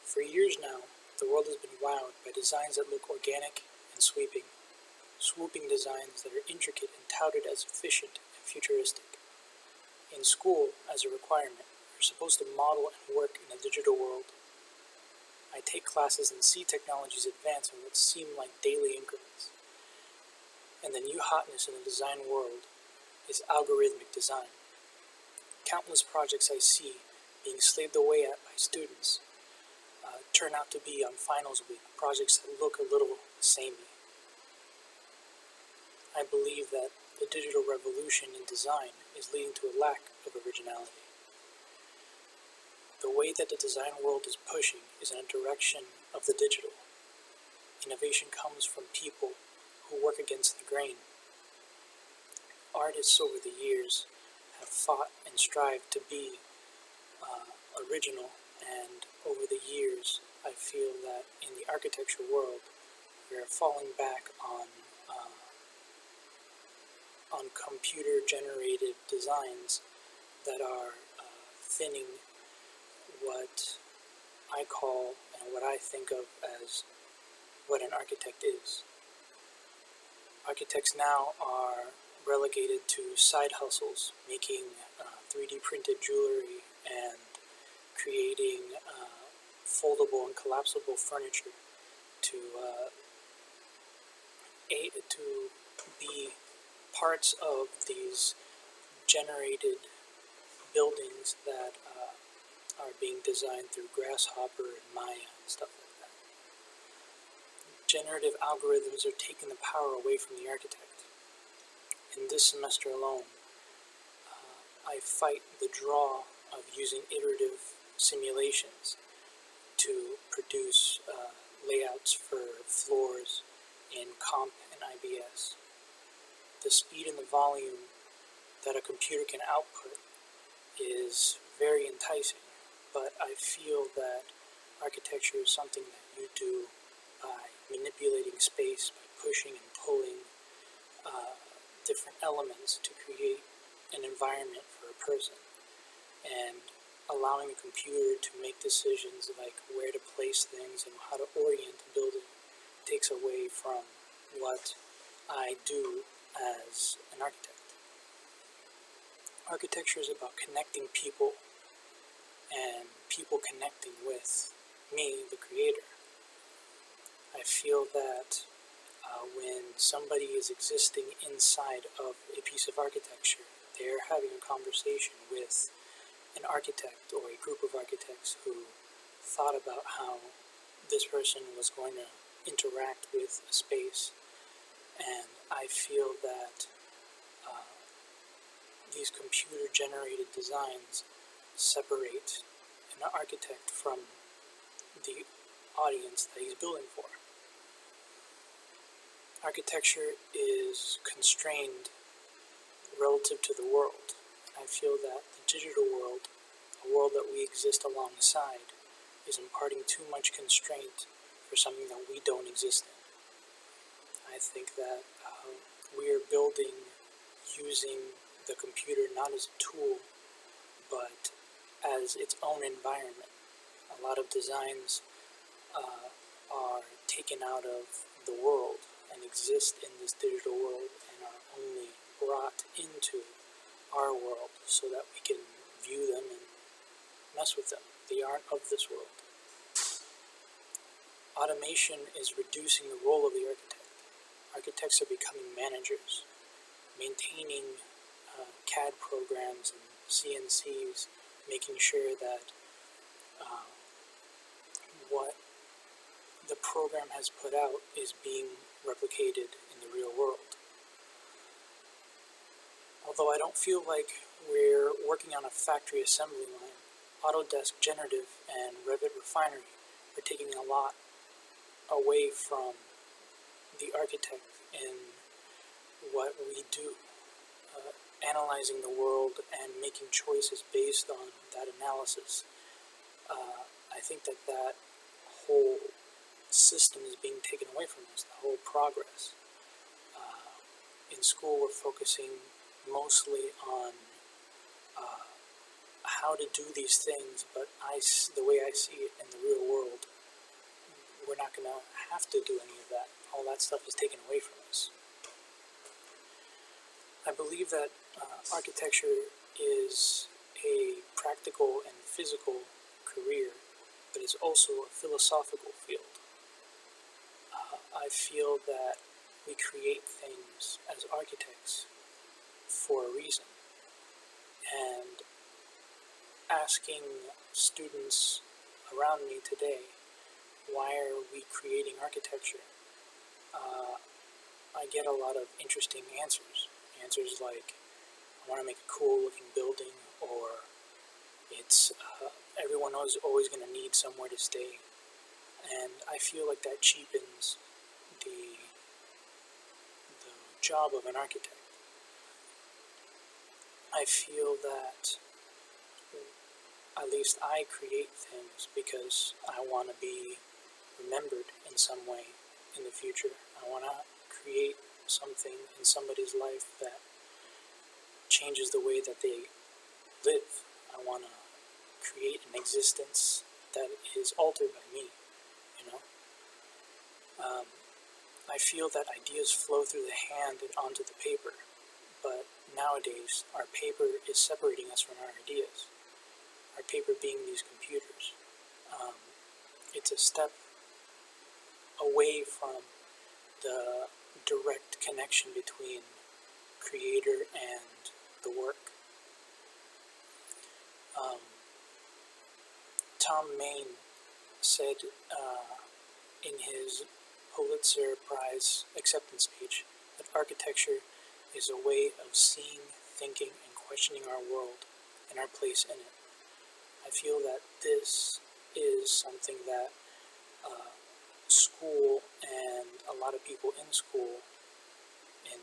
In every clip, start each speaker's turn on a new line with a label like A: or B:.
A: For years now, the world has been wowed by designs that look organic and sweeping, swooping designs that are intricate and touted as efficient and futuristic. In school, as a requirement, you're supposed to model and work in a digital world. I take classes and see technologies advance in what seem like daily increments. And the new hotness in the design world is algorithmic design. Countless projects I see being slaved away at by students turn out to be on finals week projects that look a little samey. I believe that the digital revolution in design is leading to a lack of originality. The way that the design world is pushing is in a direction of the digital. Innovation comes from people who work against the grain. Artists over the years have fought and strived to be original, and over the years I feel that in the architecture world we are falling back on computer-generated designs that are thinning what I call and what I think of as what an architect is. Architects now are relegated to side hustles, making 3D printed jewelry and creating foldable and collapsible furniture to be parts of these generated buildings that are being designed through Grasshopper and Maya and stuff like that. Generative algorithms are taking the power away from the architect. In this semester alone, I fight the draw of using iterative simulations to produce layouts for floors in Comp and IBS. The speed and the volume that a computer can output is very enticing, but I feel that architecture is something that you do by manipulating space, by pushing and pulling different elements to create an environment for a person, and allowing a computer to make decisions like where to place things and how to orient a building takes away from what I do as an architect. Architecture is about connecting people and people connecting with me, the creator. I feel that when somebody is existing inside of a piece of architecture, they're having a conversation with an architect or a group of architects who thought about how this person was going to interact with a space. And I feel that these computer-generated designs separate an architect from the audience that he's building for. Architecture is constrained relative to the world. I feel that the digital world, a world that we exist alongside, is imparting too much constraint for something that we don't exist in. I think that we are building using the computer not as a tool, but as its own environment. A lot of designs are taken out of the world and exist in this digital world and are only brought into our world so that we can view them and mess with them. They aren't of this world. Automation is reducing the role of the architect. Architects are becoming managers, maintaining CAD programs and CNCs, making sure that what the program has put out is being replicated in the real world. Although I don't feel like we're working on a factory assembly line, Autodesk Generative and Revit Refinery are taking a lot away from the architect in what we do, analyzing the world and making choices based on that analysis. I think that that whole system is being taken away from us, the whole progress. In school, we're focusing mostly on how to do these things, but the way I see it in the real world have to do any of that. All that stuff is taken away from us. I believe that architecture is a practical and physical career, but it's also a philosophical field. I feel that we create things as architects for a reason, and asking students around me today, why are we creating architecture? I get a lot of interesting answers. Answers like, I want to make a cool looking building, or it's everyone is always going to need somewhere to stay. And I feel like that cheapens the job of an architect. I feel that at least I create things because I want to be remembered in some way in the future. I want to create something in somebody's life that changes the way that they live. I want to create an existence that is altered by me, you know? I feel that ideas flow through the hand and onto the paper, but nowadays our paper is separating us from our ideas. Our paper being these computers. It's a step away from the direct connection between creator and the work. Tom Maine said in his Pulitzer Prize acceptance speech that architecture is a way of seeing, thinking, and questioning our world and our place in it. I feel that this is something that school and a lot of people in school in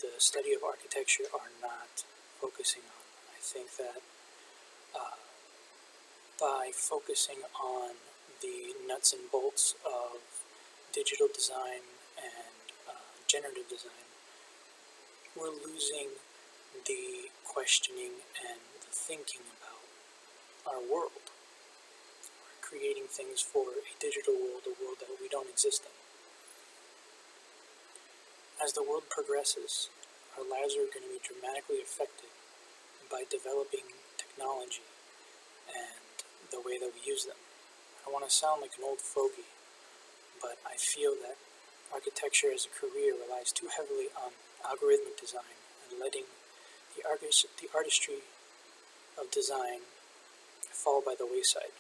A: the study of architecture are not focusing on. I think that by focusing on the nuts and bolts of digital design and generative design, we're losing the questioning and the thinking about our world. We're creating things for a digital world, a world that we don't exist in. As the world progresses, our lives are going to be dramatically affected by developing technology and the way that we use them. I don't want to sound like an old fogey, but I feel that architecture as a career relies too heavily on algorithmic design and letting the artistry of design fall by the wayside.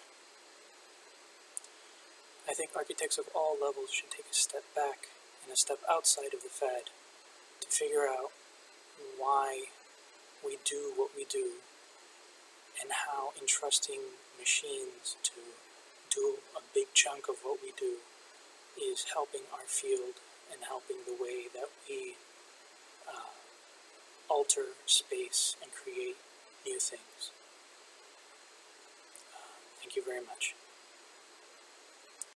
A: I think architects of all levels should take a step back and a step outside of the fad to figure out why we do what we do and how entrusting machines to do a big chunk of what we do is helping our field and helping the way that we alter space and create new things. Thank you very much.